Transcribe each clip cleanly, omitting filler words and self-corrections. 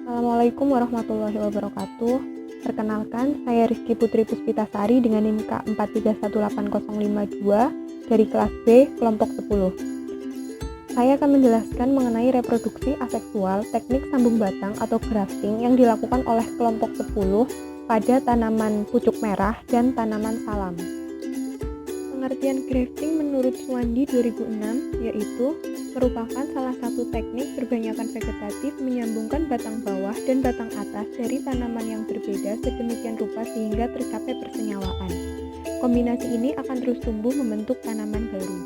Assalamualaikum warahmatullahi wabarakatuh. Perkenalkan, saya Rizky Putri Puspitasari dengan NIM K43180552 dari kelas B, kelompok 10. Saya akan menjelaskan mengenai reproduksi aseksual teknik sambung batang atau grafting yang dilakukan oleh kelompok 10 pada tanaman pucuk merah dan tanaman salam. Pengertian grafting menurut Suwandi 2006 yaitu merupakan salah satu teknik perbanyakan vegetatif menyambungkan batang bawah dan batang atas dari tanaman yang berbeda sedemikian rupa sehingga tercapai persenyawaan. Kombinasi ini akan terus tumbuh membentuk tanaman baru.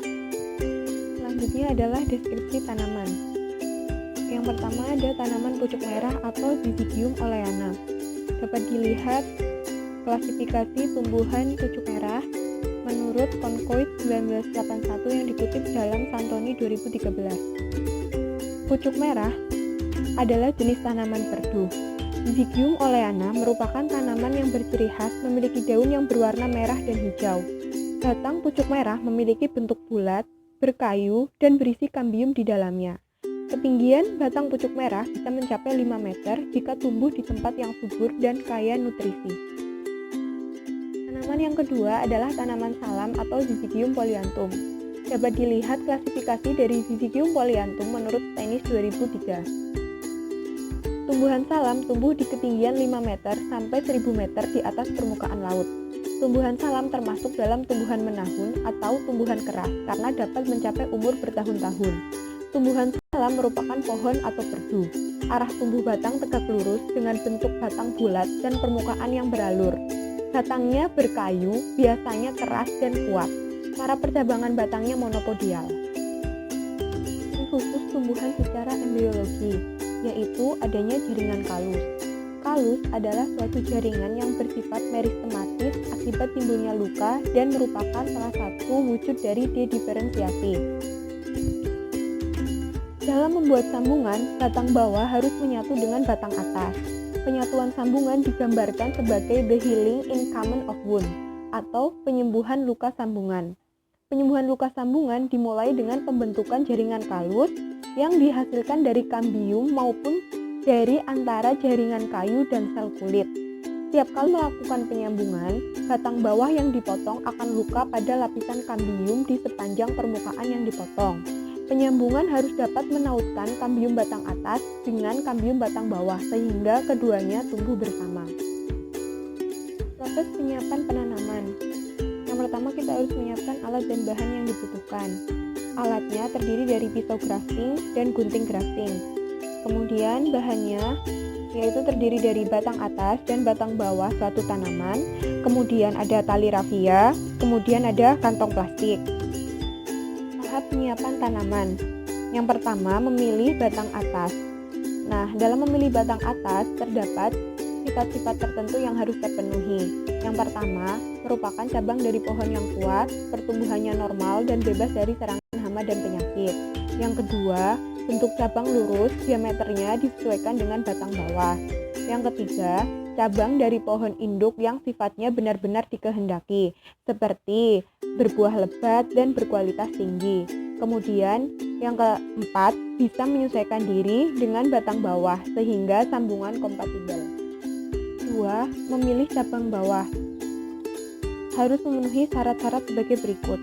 Selanjutnya adalah deskripsi tanaman. Yang pertama ada tanaman pucuk merah atau Syzygium oleana. Dapat dilihat klasifikasi tumbuhan pucuk merah menurut Concoit 1981 yang dikutip dalam Santoni 2013. Pucuk merah adalah jenis tanaman perdu. Syzygium oleana merupakan tanaman yang berciri khas memiliki daun yang berwarna merah dan hijau. Batang pucuk merah memiliki bentuk bulat, berkayu, dan berisi kambium di dalamnya. Ketinggian batang pucuk merah bisa mencapai 5 meter jika tumbuh di tempat yang subur dan kaya nutrisi. Tanaman yang kedua adalah tanaman salam atau Syzygium polyanthum. Dapat dilihat klasifikasi dari Syzygium polyanthum menurut Steinis 2003. Tumbuhan salam tumbuh di ketinggian 5 meter sampai 1000 meter di atas permukaan laut. Tumbuhan salam termasuk dalam tumbuhan menahun atau tumbuhan keras karena dapat mencapai umur bertahun-tahun. Tumbuhan salam merupakan pohon atau perdu. Arah tumbuh batang tegak lurus dengan bentuk batang bulat dan permukaan yang beralur. Batangnya berkayu, biasanya keras dan kuat. Cara percabangan batangnya monopodial. Ini khusus tumbuhan secara embriologi, yaitu adanya jaringan kalus. Kalus adalah suatu jaringan yang bersifat meristematis akibat timbulnya luka dan merupakan salah satu wujud dari dediferensiasi. Dalam membuat sambungan, batang bawah harus menyatu dengan batang atas. Penyatuan sambungan digambarkan sebagai the healing in common of wound atau penyembuhan luka sambungan. Penyembuhan luka sambungan dimulai dengan pembentukan jaringan kalus yang dihasilkan dari kambium maupun dari antara jaringan kayu dan sel kulit. Setiap kali melakukan penyambungan, batang bawah yang dipotong akan luka pada lapisan kambium di sepanjang permukaan yang dipotong. Penyambungan harus dapat menautkan kambium batang atas dengan kambium batang bawah sehingga keduanya tumbuh bersama. Proses penyiapan penanaman. Yang pertama kita harus menyiapkan alat dan bahan yang dibutuhkan. Alatnya terdiri dari pisau grafting dan gunting grafting. Kemudian bahannya yaitu terdiri dari batang atas dan batang bawah suatu tanaman. Kemudian ada tali rafia, kemudian ada kantong plastik. Tahap penyiapan tanaman. Yang pertama, memilih batang atas. Nah, dalam memilih batang atas terdapat sifat-sifat tertentu yang harus terpenuhi. Yang pertama, merupakan cabang dari pohon yang kuat, pertumbuhannya normal dan bebas dari serangan hama dan penyakit. Yang kedua, bentuk cabang lurus, diameternya disesuaikan dengan batang bawah. Yang ketiga, cabang dari pohon induk yang sifatnya benar-benar dikehendaki, seperti berbuah lebat dan berkualitas tinggi. Kemudian, yang keempat, bisa menyesuaikan diri dengan batang bawah sehingga sambungan kompatibel. 2. Memilih cabang bawah. Harus memenuhi syarat-syarat sebagai berikut.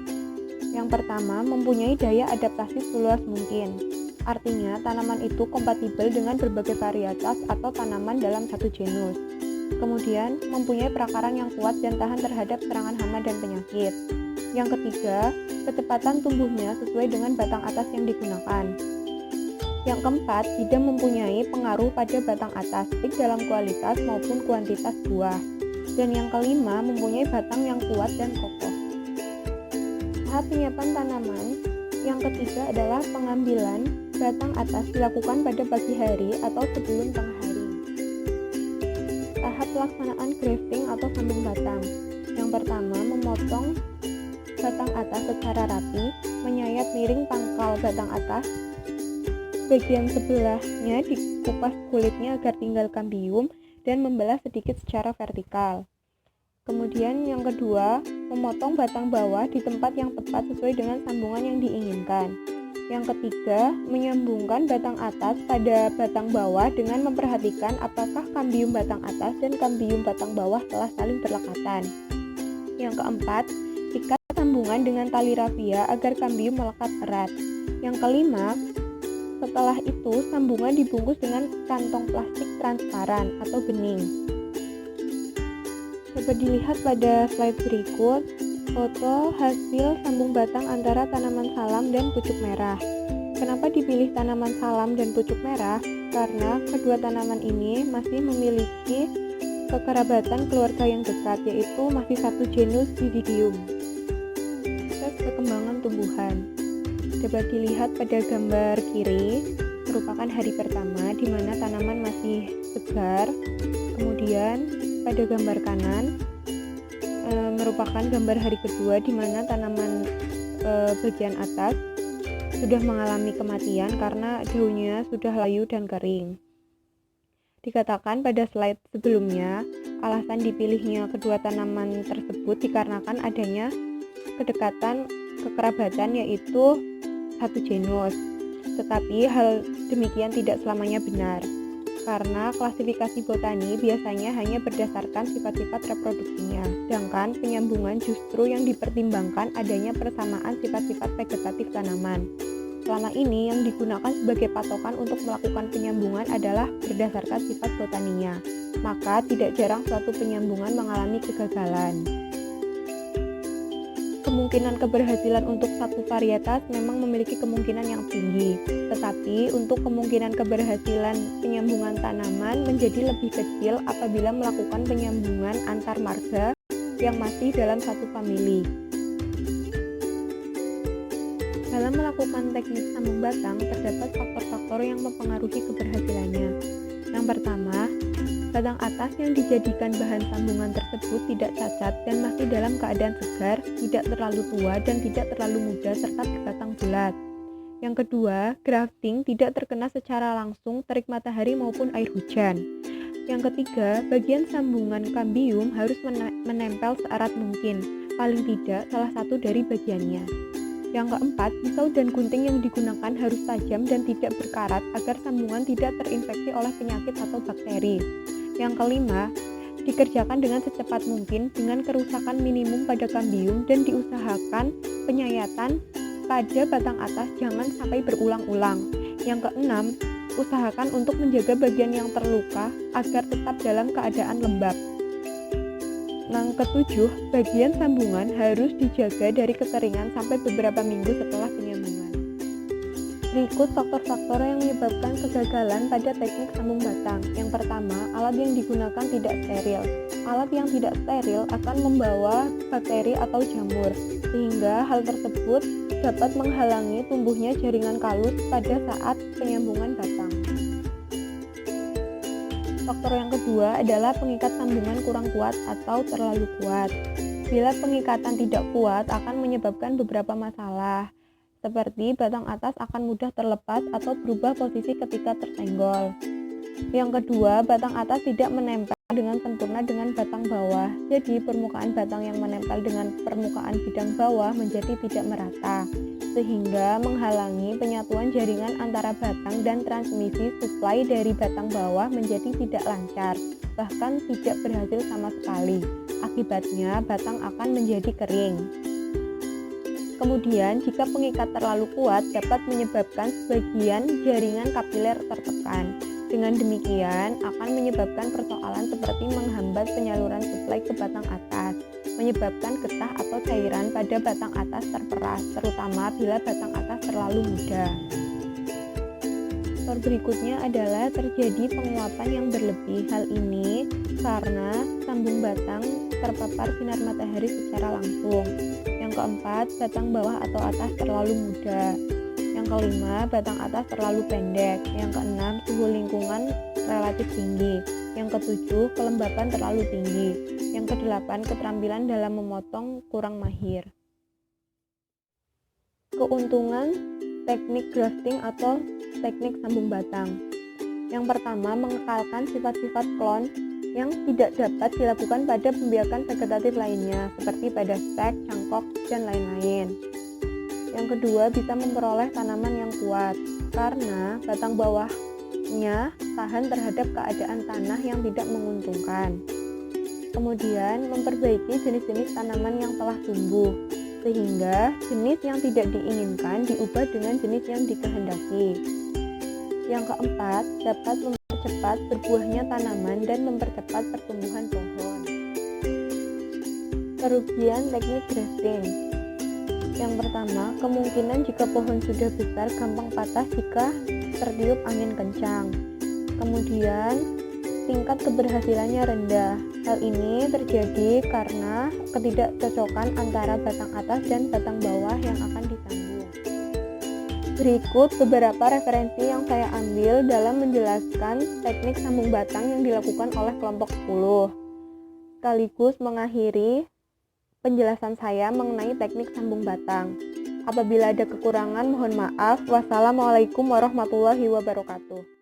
Yang pertama, mempunyai daya adaptasi seluas mungkin. Artinya, tanaman itu kompatibel dengan berbagai varietas atau tanaman dalam satu genus. Kemudian, mempunyai perakaran yang kuat dan tahan terhadap serangan hama dan penyakit. Yang ketiga, kecepatan tumbuhnya sesuai dengan batang atas yang digunakan. Yang keempat, tidak mempunyai pengaruh pada batang atas, baik dalam kualitas maupun kuantitas buah. Dan yang kelima, mempunyai batang yang kuat dan kokoh. Tahap penyiapan tanaman. Yang ketiga adalah pengambilan batang atas dilakukan pada pagi hari atau sebelum tengah hari. Tahap pelaksanaan grafting atau sambung batang. Yang pertama, memotong batang atas secara rapi, menyayat miring pangkal batang atas. Bagian sebelahnya dikupas kulitnya agar tinggal kambium dan membelah sedikit secara vertikal. Kemudian yang kedua, memotong batang bawah di tempat yang tepat sesuai dengan sambungan yang diinginkan. Yang ketiga, menyambungkan batang atas pada batang bawah dengan memperhatikan apakah kambium batang atas dan kambium batang bawah telah saling berlekatan. Yang keempat, ikat sambungan dengan tali rafia agar kambium melekat erat. Yang kelima, setelah itu sambungan dibungkus dengan kantong plastik transparan atau bening. Dapat dilihat pada slide berikut foto hasil sambung batang antara tanaman salam dan pucuk merah. Kenapa dipilih tanaman salam dan pucuk merah? Karena kedua tanaman ini masih memiliki kekerabatan keluarga yang dekat, yaitu masih satu genus Didigium. Proses perkembangan tumbuhan dapat dilihat pada gambar kiri, merupakan hari pertama di mana tanaman masih segar. Kemudian pada gambar kanan merupakan gambar hari kedua di mana tanaman bagian atas sudah mengalami kematian karena daunnya sudah layu dan kering. Dikatakan pada slide sebelumnya, alasan dipilihnya kedua tanaman tersebut dikarenakan adanya kedekatan kekerabatan, yaitu satu genus. Tetapi hal demikian tidak selamanya benar, karena klasifikasi botani biasanya hanya berdasarkan sifat-sifat reproduksinya, sedangkan penyambungan justru yang dipertimbangkan adanya persamaan sifat-sifat vegetatif tanaman. Selama ini yang digunakan sebagai patokan untuk melakukan penyambungan adalah berdasarkan sifat botaninya, maka tidak jarang suatu penyambungan mengalami kegagalan. Kemungkinan keberhasilan untuk satu varietas memang memiliki kemungkinan yang tinggi, tetapi untuk kemungkinan keberhasilan penyambungan tanaman menjadi lebih kecil apabila melakukan penyambungan antar marga yang masih dalam satu famili. Dalam melakukan teknik sambung batang, terdapat faktor-faktor yang mempengaruhi keberhasilannya. Yang pertama, batang atas yang dijadikan bahan sambungan tersebut tidak cacat dan masih dalam keadaan segar, tidak terlalu tua dan tidak terlalu muda, serta berbatang bulat. Yang kedua, grafting tidak terkena secara langsung terik matahari maupun air hujan. Yang ketiga, bagian sambungan kambium harus menempel seerat mungkin, paling tidak salah satu dari bagiannya. Yang keempat, pisau dan gunting yang digunakan harus tajam dan tidak berkarat agar sambungan tidak terinfeksi oleh penyakit atau bakteri. Yang kelima, dikerjakan dengan secepat mungkin dengan kerusakan minimum pada kambium dan diusahakan penyayatan pada batang atas jangan sampai berulang-ulang. Yang keenam, usahakan untuk menjaga bagian yang terluka agar tetap dalam keadaan lembab. Yang ketujuh, bagian sambungan harus dijaga dari kekeringan sampai beberapa minggu setelah penyambungan. Berikut faktor-faktor yang menyebabkan kegagalan pada teknik sambung batang. Yang pertama, alat yang digunakan tidak steril. Alat yang tidak steril akan membawa bakteri atau jamur, sehingga hal tersebut dapat menghalangi tumbuhnya jaringan kalus pada saat penyambungan batang. Faktor yang kedua adalah pengikat sambungan kurang kuat atau terlalu kuat. Bila pengikatan tidak kuat akan menyebabkan beberapa masalah, seperti batang atas akan mudah terlepas atau berubah posisi ketika tersenggol. Yang kedua, batang atas tidak menempel dengan sempurna dengan batang bawah, jadi permukaan batang yang menempel dengan permukaan bidang bawah menjadi tidak merata, sehingga menghalangi penyatuan jaringan antara batang dan transmisi suplai dari batang bawah menjadi tidak lancar, bahkan tidak berhasil sama sekali. Akibatnya, batang akan menjadi kering. Kemudian, jika pengikat terlalu kuat dapat menyebabkan sebagian jaringan kapiler tertekan. Dengan demikian, akan menyebabkan persoalan seperti menghambat penyaluran suplai ke batang atas, menyebabkan getah atau cairan pada batang atas terperas, terutama bila batang atas terlalu muda. Faktor berikutnya adalah terjadi penguapan yang berlebih. Hal ini karena sambung batang terpapar sinar matahari secara langsung. Yang keempat, batang bawah atau atas terlalu muda. Yang kelima, batang atas terlalu pendek. Yang keenam, suhu lingkungan relatif tinggi. Yang ketujuh, kelembapan terlalu tinggi. Yang kedelapan, keterampilan dalam memotong kurang mahir. Keuntungan teknik grafting atau teknik sambung batang. Yang pertama, mengekalkan sifat-sifat klon yang tidak dapat dilakukan pada pembiakan vegetatif lainnya, seperti pada stek, cangkok, dan lain-lain. Yang kedua, bisa memperoleh tanaman yang kuat karena batang bawahnya tahan terhadap keadaan tanah yang tidak menguntungkan. Kemudian, memperbaiki jenis-jenis tanaman yang telah tumbuh sehingga jenis yang tidak diinginkan diubah dengan jenis yang dikehendaki. Yang keempat, dapat mempercepat berbuahnya tanaman dan mempercepat pertumbuhan pohon. Kerugian teknik grafting. Yang pertama, kemungkinan jika pohon sudah besar gampang patah jika tertiup angin kencang. Kemudian, tingkat keberhasilannya rendah. Hal ini terjadi karena ketidakcocokan antara batang atas dan batang bawah yang akan disambung. Berikut beberapa referensi yang saya ambil dalam menjelaskan teknik sambung batang yang dilakukan oleh kelompok 10. Sekaligus mengakhiri penjelasan saya mengenai teknik sambung batang. Apabila ada kekurangan, mohon maaf. Wassalamualaikum warahmatullahi wabarakatuh.